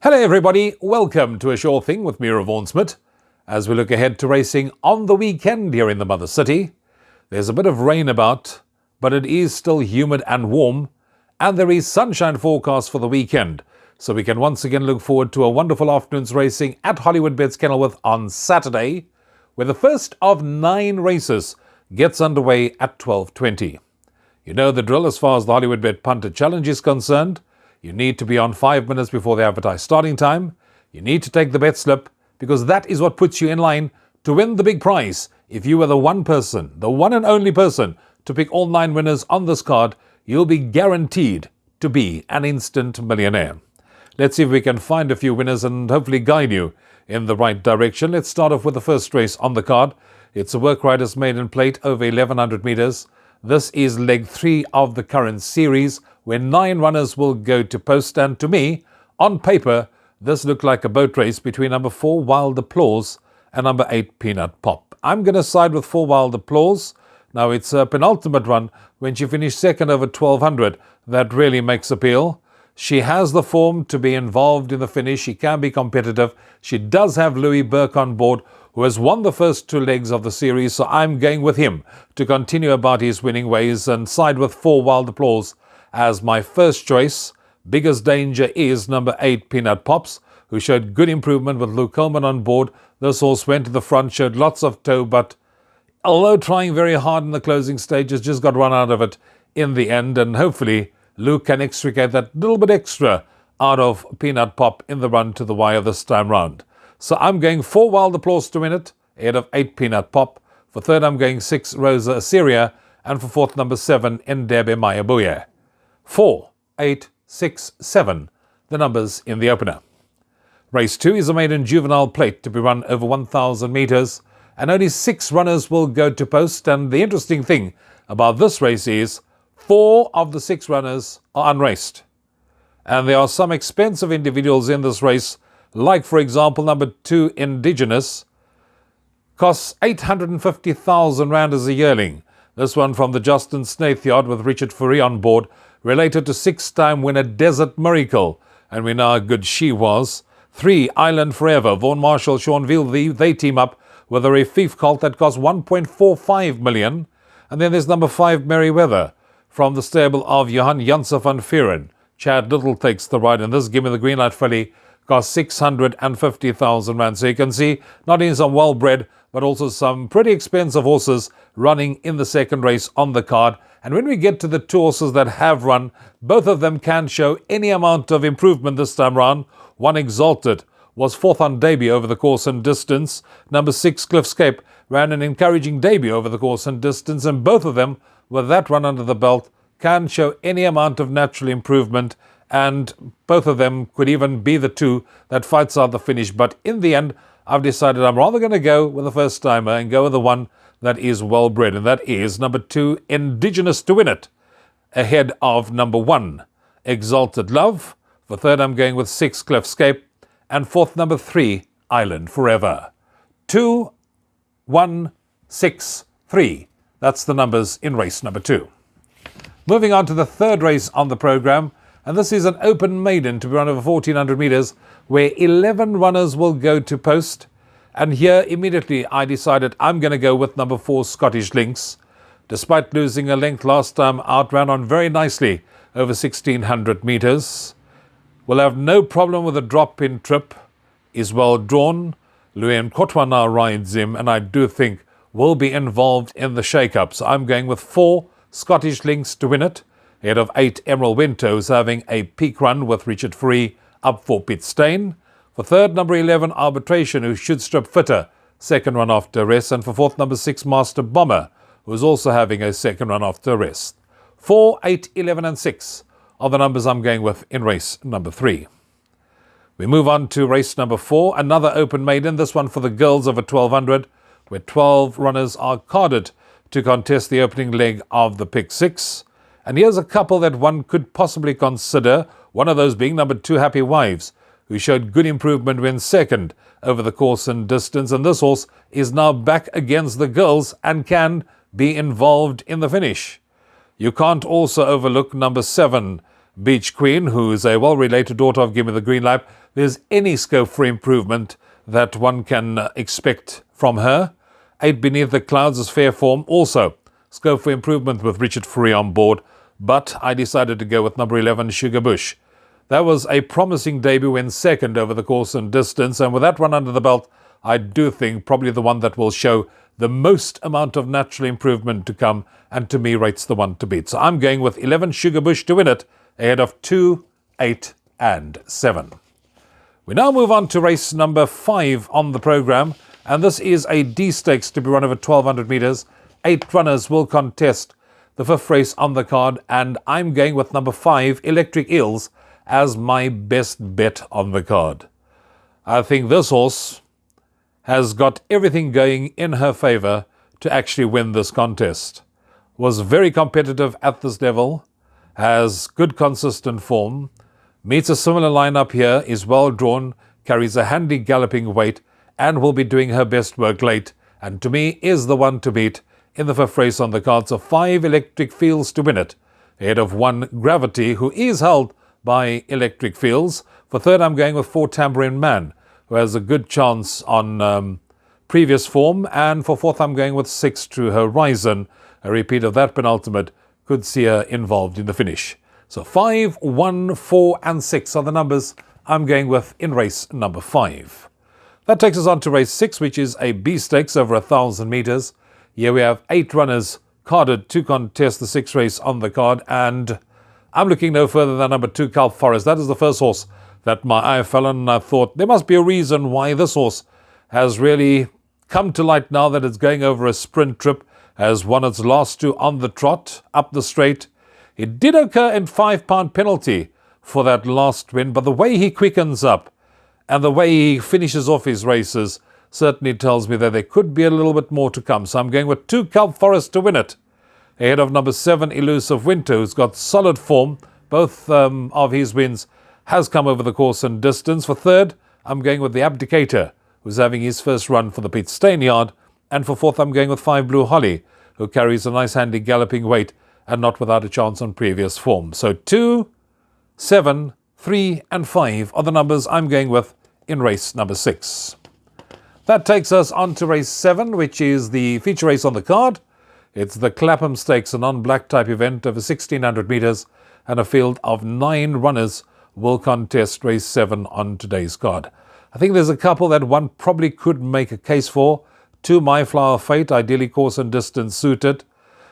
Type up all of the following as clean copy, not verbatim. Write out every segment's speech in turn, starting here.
Hello everybody, welcome to A Sure Thing with me, Rouvaun Smit. As we look ahead to racing on the weekend here in the Mother City, there's a bit of rain about, but it is still humid and warm, and there is sunshine forecast for the weekend. So we can once again look forward to a wonderful afternoon's racing at Hollywoodbets Kenilworth on Saturday, where the first of 9 races gets underway at 12:20. You know the drill as far as the Hollywoodbet Punter Challenge is concerned. You need to be on 5 minutes before the advertised starting time. You need to take the bet slip because that is what puts you in line to win the big prize. If you were the one and only person to pick all 9 winners on this card, you'll be guaranteed to be an instant millionaire. Let's see if we can find a few winners and hopefully guide you in the right direction. Let's start off with the first race on the card. It's a Work Riders Maiden Plate over 1100 meters. This is leg 3 of the current series, where 9 runners will go to post, and to me, on paper, this looked like a boat race between number 4 Wild Applause and number 8 Peanut Pop. I'm going to side with 4 Wild Applause. Now it's a penultimate run when she finished second over 1200. That really makes appeal. She has the form to be involved in the finish. She can be competitive. She does have Louis Burke on board, who has won the first 2 legs of the series, so I'm going with him to continue about his winning ways and side with 4 Wild Applause as my first choice. Biggest danger is number 8 Peanut Pops, who showed good improvement with Luke Coleman on board. This horse went to the front, showed lots of toe, but although trying very hard in the closing stages, just got run out of it in the end, and hopefully Luke can extricate that little bit extra out of Peanut Pop in the run to the wire this time round. So I'm going 4 Wild Applause to win it, ahead of 8 Peanut Pop. For third, I'm going 6 Rosa Assyria, and for fourth, number 7 Ndebe Mayabuye. 4, 8, 6, 7, the numbers in the opener. Race 2 is a maiden juvenile plate to be run over 1,000 meters, and only 6 runners will go to post. And the interesting thing about this race is 4 of the 6 runners are unraced. And there are some expensive individuals in this race, like for example number 2 Indigenous, costs 850,000 rand as a yearling. This one from the Justin Snaith yard with Richard Fourie on board, related to 6-time winner Desert Miracle, and we know how good she was. 3 Island Forever, Vaughan Marshall, Sean Veal, they team up with a Refif colt that costs 1.45 million. And then there's number 5 Merryweather from the stable of Johan Janse van Vuren. Chad Little takes the ride, and this Give Me the Green Light filly costs 650,000 rand. So you can see not only some well-bred, but also some pretty expensive horses running in the second race on the card. And when we get to the 2 horses that have run, both of them can show any amount of improvement this time round. 1 Exalted was 4th on debut over the course and distance. Number 6 Cliffscape ran an encouraging debut over the course and distance, and both of them, with that run under the belt, can show any amount of natural improvement, and both of them could even be the 2 that fights out the finish. But in the end, I've decided I'm rather going to go with the first timer and go with the one that is well bred, and that is number 2 Indigenous to win it, ahead of number 1 Exalted Love. For third, I'm going with 6 Cliffscape, and fourth, number 3 Island Forever. 2, 1, 6, 3. That's the numbers in race number 2. Moving on to the third race on the program, and this is an open maiden to be run over 1,400 meters, where 11 runners will go to post. And here immediately I decided I'm going to go with number 4 Scottish Lynx. Despite losing a length last time out, ran on very nicely over 1,600 meters. Will have no problem with a drop in trip. Is well drawn. Luan Kotwa now rides him, and I do think will be involved in the shake-up. So I'm going with 4 Scottish Lynx to win it, ahead of 8 Emerald Winter, who's having a peak run with Richard Fourie up for Pit Stain. For third, number 11 Arbitration, who should strip fitter, second run after rest. And for fourth, number 6 Master Bomber, who is also having a second run after rest. 4, 8, 11 and 6 are the numbers I'm going with in race number 3. We move on to race number 4, another open maiden, this one for the girls over 1,200, where 12 runners are carded to contest the opening leg of the pick 6. And here's a couple that one could possibly consider, one of those being number 2 Happy Wives, who showed good improvement when second over the course and distance, and this horse is now back against the girls and can be involved in the finish. You can't also overlook number 7 Beach Queen, who is a well-related daughter of Give Me the Green Light. There's any scope for improvement that one can expect from her. 8 Beneath the Clouds is fair form. Also, scope for improvement with Richard Fourie on board. But I decided to go with number 11, Sugar Bush. That was a promising debut, in second over the course and distance. And with that one under the belt, I do think probably the one that will show the most amount of natural improvement to come. And to me, rates the one to beat. So I'm going with 11, Sugar Bush, to win it, ahead of 2, 8 and 7. We now move on to race number 5 on the programme, and this is a D stakes to be run over 1,200 metres. 8 runners will contest the 5th race on the card, and I'm going with number 5, Electric Eels, as my best bet on the card. I think this horse has got everything going in her favour to actually win this contest. Was very competitive at this level, has good consistent form, meets a similar lineup here, is well drawn, carries a handy galloping weight, and will be doing her best work late, and to me is the one to beat in the 5th race on the cards of 5 Electric Fields to win it, ahead of 1 Gravity, who is held by Electric Fields. For 3rd, I'm going with 4 Tambourine Man, who has a good chance on previous form, and for 4th, I'm going with 6 True Horizon. A repeat of that penultimate could see her involved in the finish. So 5, 1, 4 and 6 are the numbers I'm going with in race number 5. That takes us on to race 6, which is a B stakes over 1,000 metres. Here we have 8 runners carded to contest the 6th race on the card, and I'm looking no further than number 2, Calp Forest. That is the first horse that my eye fell on, and I thought there must be a reason why this horse has really come to light now that it's going over a sprint trip, has won its last 2 on the trot, up the straight. It did occur in £5 penalty for that last win, but the way he quickens up and the way he finishes off his races certainly tells me that there could be a little bit more to come. So I'm going with 2 Calp Forest to win it, ahead of number 7 Elusive Winter, who's got solid form. Both of his wins has come over the course and distance. For 3rd, I'm going with the Abdicator, who's having his first run for the Pete Steyn yard. And for 4th, I'm going with 5 Blue Holly, who carries a nice handy galloping weight and not without a chance on previous form. So 2, 7, 3 and 5 are the numbers I'm going with in race number 6. That takes us on to race 7, which is the feature race on the card. It's the Clapham Stakes, a non-black type event over 1,600 metres, and a field of 9 runners will contest race 7 on today's card. I think there's a couple that one probably could make a case for. 2 My Flower Fate, ideally course and distance suited.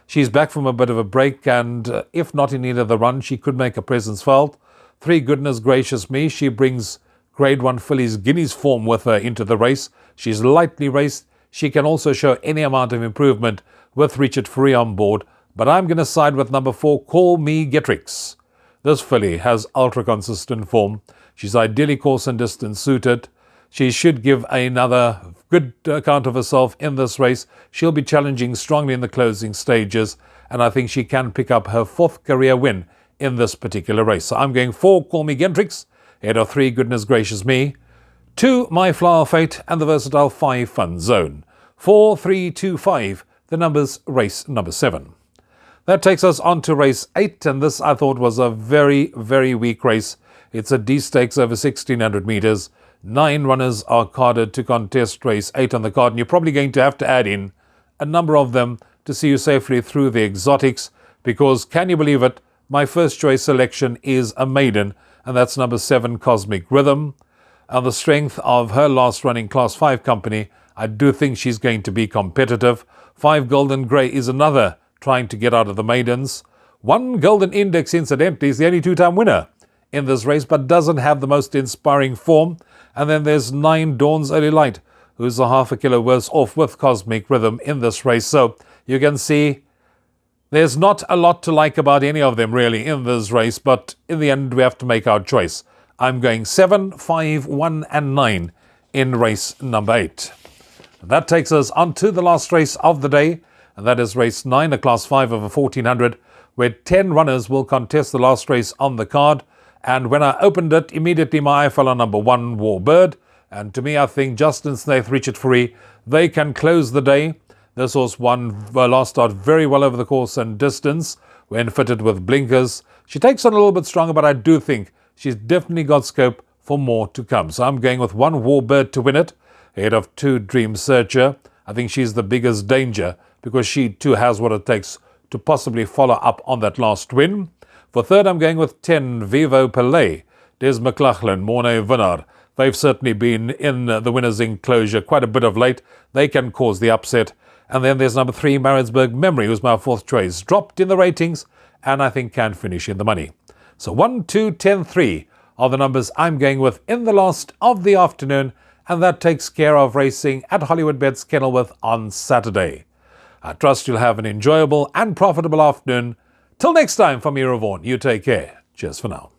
She's back from a bit of a break, and if not in either the run, she could make a presence felt. 3 Goodness Gracious Me, she brings Grade 1 fillies Guineas form with her into the race. She's lightly raced. She can also show any amount of improvement with Richard Fourie on board, but I'm going to side with number 4, Call Me Getrix. This filly has ultra-consistent form. She's ideally course and distance suited. She should give another good account of herself in this race. She'll be challenging strongly in the closing stages, and I think she can pick up her 4th career win in this particular race. So I'm going 4, Call Me Getrix, ahead of 3, Goodness Gracious Me, 2, My Flower Fate, and the versatile 5, Fun Zone. 4, 3, 2, 5, the numbers race number 7. That takes us on to race 8, and this I thought was a very, very weak race. It's a D stakes over 1,600 metres. 9 runners are carded to contest race 8 on the card, and you're probably going to have to add in a number of them to see you safely through the exotics, because, can you believe it, my first choice selection is a maiden, and that's number 7, Cosmic Rhythm. On the strength of her last running Class 5 company, I do think she's going to be competitive. 5 Golden Grey is another trying to get out of the maidens. 1 Golden Index, incidentally, is the only 2-time winner in this race, but doesn't have the most inspiring form. And then there's 9 Dawn's Early Light, who's a half a kilo worse off with Cosmic Rhythm in this race. So you can see there's not a lot to like about any of them really in this race, but in the end we have to make our choice. I'm going 7, 5, 1 and 9 in race number 8. And that takes us on to the last race of the day, and that is race 9, a Class 5 over 1,400, where 10 runners will contest the last race on the card. And when I opened it, immediately my eye fell on number 1, Warbird. And to me, I think Justin Snaith, Richard Fourie, they can close the day. This horse won last start very well over the course and distance. when fitted with blinkers. She takes on a little bit stronger, but I do think she's definitely got scope for more to come. So I'm going with 1 Warbird to win it, ahead of 2 Dream Searcher. I think she's the biggest danger because she too has what it takes to possibly follow up on that last win. For third, I'm going with 10 Vivo Pelé, Des McLaughlin, Morne Winner. They've certainly been in the winner's enclosure quite a bit of late. They can cause the upset. And then there's number 3, Maritzburg Memory, who's my fourth choice. Dropped in the ratings and I think can finish in the money. So 1, 2, 10, 3 are the numbers I'm going with in the last of the afternoon. And that takes care of racing at Hollywoodbets Kenilworth on Saturday. I trust you'll have an enjoyable and profitable afternoon. Till next time, from me, Rouvaun, you take care. Cheers for now.